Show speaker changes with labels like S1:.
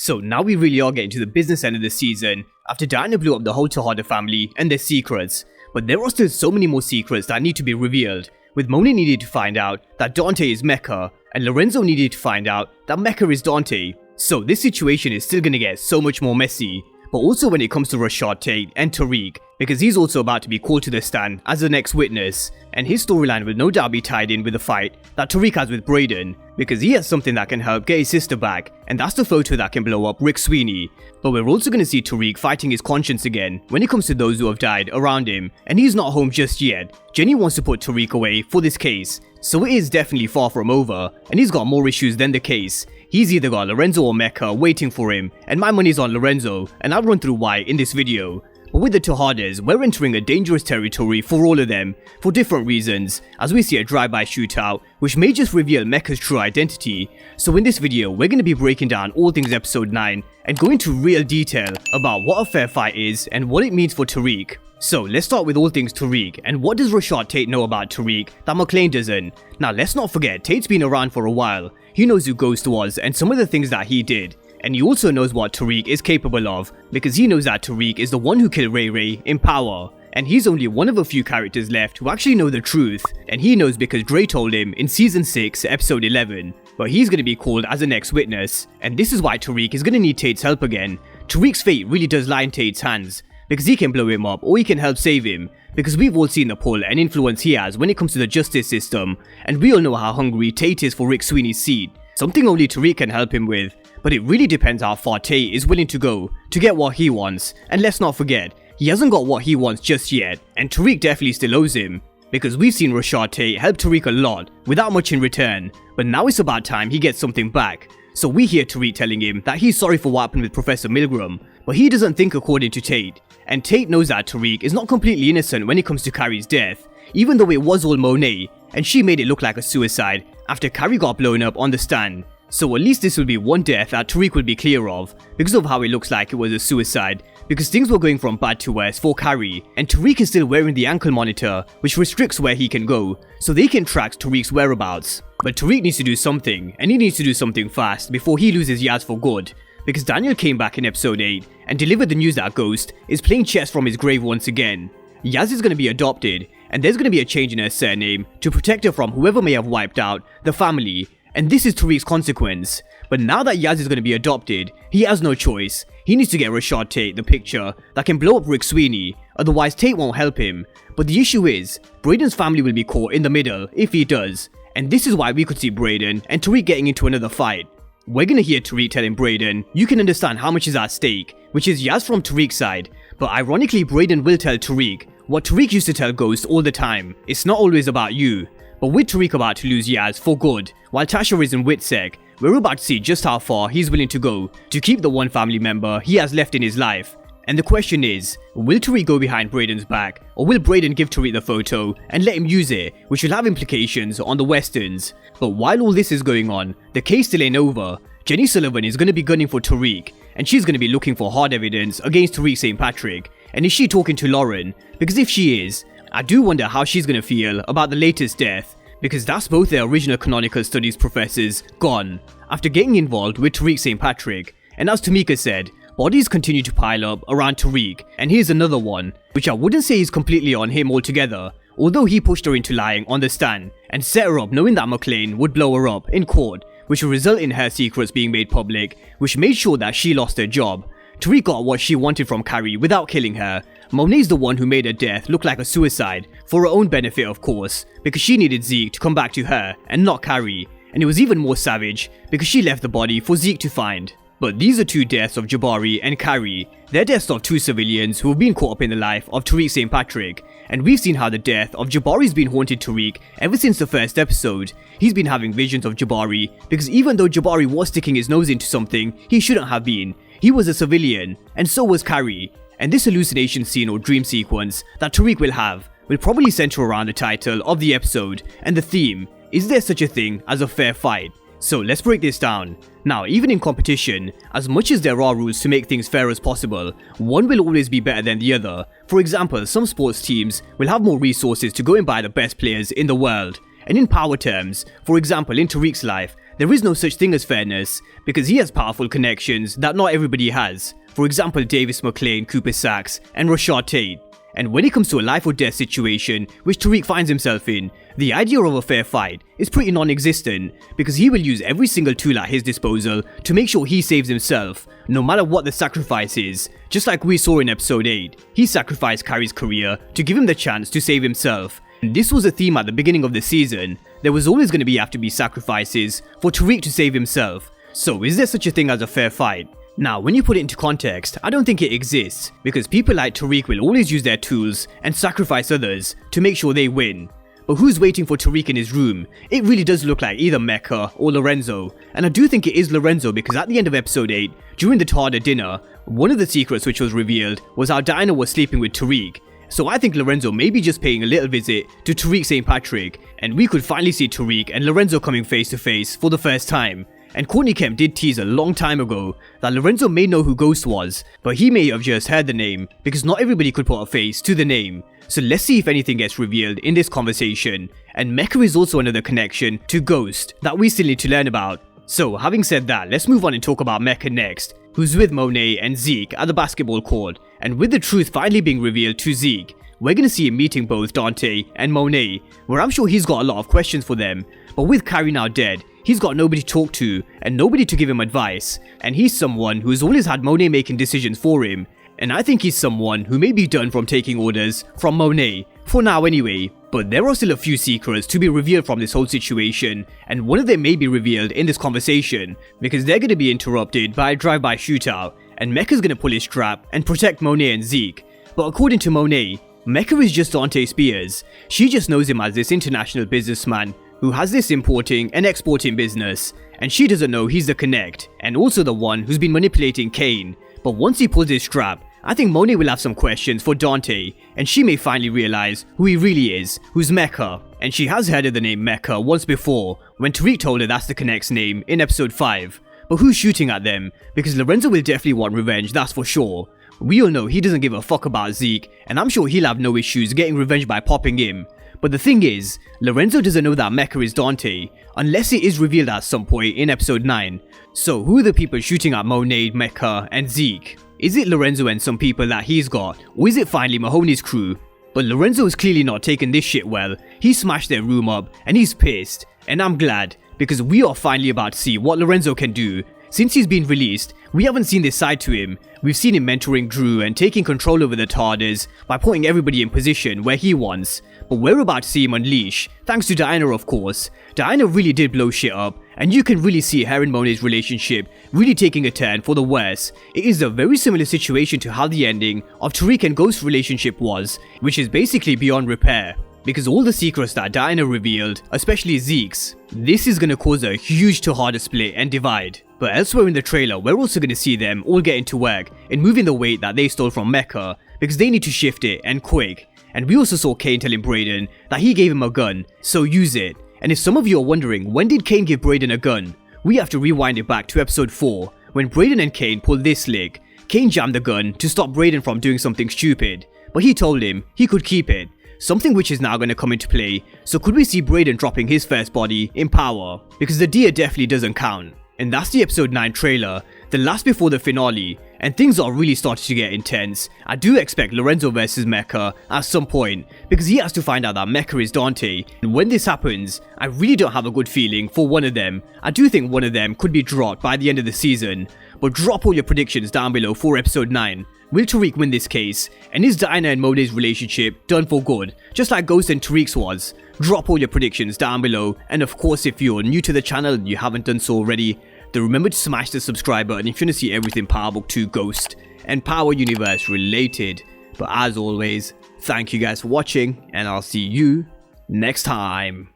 S1: So now we really are getting to the business end of the season after Diana blew up the whole Tejada family and their secrets. But there are still so many more secrets that need to be revealed, with Monet needed to find out that Dante is Mecca, and Lorenzo needed to find out that Mecca is Dante. So this situation is still gonna get so much more messy. But also when it comes to Rashad Tate and Tariq, because he's also about to be called to the stand as the next witness, and his storyline will no doubt be tied in with the fight that Tariq has with Brayden, because he has something that can help get his sister back, and that's the photo that can blow up Rick Sweeney. But we're also going to see Tariq fighting his conscience again when it comes to those who have died around him, and he's not home just yet. Jenny wants to put Tariq away for this case, so it is definitely far from over, and he's got more issues than the case. He's either got Lorenzo or Mecca waiting for him, and my money's on Lorenzo, and I'll run through why in this video. But with the Tejadas, we're entering a dangerous territory for all of them, for different reasons, as we see a drive-by shootout, which may just reveal Mecca's true identity. So in this video, we're going to be breaking down all things episode 9, and go into real detail about what a fair fight is, and what it means for Tariq. So let's start with all things Tariq, and what does Rashad Tate know about Tariq that McClane doesn't? Now let's not forget, Tate's been around for a while. He knows who Ghost was and some of the things that he did. And he also knows what Tariq is capable of, because he knows that Tariq is the one who killed Ray Ray in power. And he's only one of a few characters left who actually know the truth, and he knows because Dre told him in season 6 episode 11. But he's going to be called as the next witness, and this is why Tariq is going to need Tate's help again. Tariq's fate really does lie in Tate's hands, because he can blow him up or he can help save him, because we've all seen the pull and influence he has when it comes to the justice system, and we all know how hungry Tate is for Rick Sweeney's seat, something only Tariq can help him with. But it really depends how far Tate is willing to go to get what he wants, and let's not forget, he hasn't got what he wants just yet, and Tariq definitely still owes him, because we've seen Rashad Tate help Tariq a lot without much in return, but now it's about time he gets something back. So we hear Tariq telling him that he's sorry for what happened with Professor Milgram, but he doesn't think according to Tate, and Tate knows that Tariq is not completely innocent when it comes to Carrie's death, even though it was all Monet, and she made it look like a suicide after Carrie got blown up on the stand. So at least this will be one death that Tariq will be clear of, because of how it looks like it was a suicide, because things were going from bad to worse for Carrie, and Tariq is still wearing the ankle monitor, which restricts where he can go, so they can track Tariq's whereabouts. But Tariq needs to do something, and he needs to do something fast before he loses Yaz for good, because Daniel came back in episode 8 and delivered the news that Ghost is playing chess from his grave once again. Yaz is going to be adopted, and there's going to be a change in her surname to protect her from whoever may have wiped out the family. And this is Tariq's consequence. But now that Yaz is going to be adopted, he has no choice. He needs to get Rashad Tate the picture that can blow up Rick Sweeney, otherwise Tate won't help him. But the issue is, Brayden's family will be caught in the middle if he does. And this is why we could see Brayden and Tariq getting into another fight. We're going to hear Tariq telling Brayden, you can understand how much is at stake, which is Yaz from Tariq's side. But ironically, Brayden will tell Tariq what Tariq used to tell Ghost all the time, it's not always about you. But with Tariq about to lose Yaz for good, while Tasha is in Witsec, we're about to see just how far he's willing to go to keep the one family member he has left in his life. And the question is, will Tariq go behind Brayden's back, or will Brayden give Tariq the photo and let him use it, which will have implications on the Westerns? But while all this is going on, the case still ain't over. Jenny Sullivan is going to be gunning for Tariq, and she's going to be looking for hard evidence against Tariq St. Patrick. And is she talking to Lauren? Because if she is, I do wonder how she's going to feel about the latest death, because that's both their original canonical studies professors gone, after getting involved with Tariq St. Patrick. And as Tamika said, bodies continue to pile up around Tariq, and here's another one, which I wouldn't say is completely on him altogether, although he pushed her into lying on the stand, and set her up knowing that McClane would blow her up in court, which will result in her secrets being made public, which made sure that she lost her job. Tariq got what she wanted from Carrie without killing her. Monet's the one who made her death look like a suicide, for her own benefit of course, because she needed Zeke to come back to her and not Carrie, and it was even more savage because she left the body for Zeke to find. But these are two deaths of Jabari and Carrie. They're deaths of two civilians who have been caught up in the life of Tariq St. Patrick, and we've seen how the death of Jabari's been haunted Tariq ever since the first episode. He's been having visions of Jabari, because even though Jabari was sticking his nose into something he shouldn't have been, he was a civilian, and so was Carrie. And this hallucination scene or dream sequence that Tariq will have will probably center around the title of the episode and the theme, is there such a thing as a fair fight? So let's break this down. Now, even in competition, as much as there are rules to make things fair as possible, one will always be better than the other. For example, some sports teams will have more resources to go and buy the best players in the world. And in power terms, for example in Tariq's life, there is no such thing as fairness, because he has powerful connections that not everybody has. For example, Davis McLean, Cooper Sacks, and Rashad Tate. And when it comes to a life or death situation, which Tariq finds himself in, the idea of a fair fight is pretty non-existent, because he will use every single tool at his disposal to make sure he saves himself, no matter what the sacrifice is. Just like we saw in episode 8, he sacrificed Kyrie's career to give him the chance to save himself. And this was a theme at the beginning of the season. There was always going to have to be sacrifices for Tariq to save himself. So is there such a thing as a fair fight? Now, when you put it into context, I don't think it exists, because people like Tariq will always use their tools and sacrifice others to make sure they win. But who's waiting for Tariq in his room? It really does look like either Mecca or Lorenzo, and I do think it is Lorenzo, because at the end of episode 8, during the Tarda dinner, one of the secrets which was revealed was how Diana was sleeping with Tariq. So I think Lorenzo may be just paying a little visit to Tariq St. Patrick, and we could finally see Tariq and Lorenzo coming face to face for the first time. And Courtney Kemp did tease a long time ago that Lorenzo may know who Ghost was, but he may have just heard the name, because not everybody could put a face to the name. So let's see if anything gets revealed in this conversation. And Mecca is also another connection to Ghost that we still need to learn about. So having said that, let's move on and talk about Mecca next, who's with Monet and Zeke at the basketball court. And with the truth finally being revealed to Zeke, we're gonna see him meeting both Dante and Monet, where I'm sure he's got a lot of questions for them. But with Kyrie now dead, he's got nobody to talk to and nobody to give him advice, and he's someone who's always had Monet making decisions for him, and I think he's someone who may be done from taking orders from Monet, for now anyway. But there are still a few secrets to be revealed from this whole situation, and one of them may be revealed in this conversation, because they're going to be interrupted by a drive-by shootout, and Mecca's going to pull his strap and protect Monet and Zeke. But according to Monet, Mecca is just Dante Spears. She just knows him as this international businessman who has this importing and exporting business, and she doesn't know he's the connect, and also the one who's been manipulating Kane. But once he pulls his strap, I think Monet will have some questions for Dante, and she may finally realize who he really is, who's Mecca. And she has heard of the name Mecca once before, when Tariq told her that's the connect's name in episode 5. But who's shooting at them? Because Lorenzo will definitely want revenge, that's for sure. We all know he doesn't give a fuck about Zeke, and I'm sure he'll have no issues getting revenge by popping him. But the thing is, Lorenzo doesn't know that Mecca is Dante, unless it is revealed at some point in episode 9. So who are the people shooting at Monet, Mecca, and Zeke? Is it Lorenzo and some people that he's got, or is it finally Mahoney's crew? But Lorenzo is clearly not taking this shit well. He smashed their room up, and he's pissed. And I'm glad, because we are finally about to see what Lorenzo can do. Since he's been released, we haven't seen this side to him. We've seen him mentoring Drew and taking control over the TARDIS by putting everybody in position where he wants. But we're about to see him unleash, thanks to Diana of course. Diana really did blow shit up, and you can really see her and Monet's relationship really taking a turn for the worse. It is a very similar situation to how the ending of Tariq and Ghost's relationship was, which is basically beyond repair. Because all the secrets that Diana revealed, especially Zeke's, this is going to cause a huge TARDIS split and divide. But elsewhere in the trailer, we're also going to see them all getting to work in moving the weight that they stole from Mecca, because they need to shift it, and quick. And we also saw Kane telling Brayden that he gave him a gun, so use it. And if some of you are wondering, when did Kane give Brayden a gun? We have to rewind it back to episode 4, when Brayden and Kane pulled this lick. Kane jammed the gun to stop Brayden from doing something stupid, but he told him he could keep it. Something which is now going to come into play, so could we see Brayden dropping his first body in power? Because the deer definitely doesn't count. And that's the episode 9 trailer, the last before the finale, and things are really starting to get intense. I do expect Lorenzo versus Mecca at some point, because he has to find out that Mecca is Dante, and when this happens, I really don't have a good feeling for one of them. I do think one of them could be dropped by the end of the season, but drop all your predictions down below for episode 9. Will Tariq win this case? And is Diana and Monet's relationship done for good, just like Ghost and Tariq's was? Drop all your predictions down below, and of course if you're new to the channel and you haven't done so already, then remember to smash the subscribe button if you want to see everything Power Book 2 Ghost and Power Universe related. But as always, thank you guys for watching, and I'll see you next time.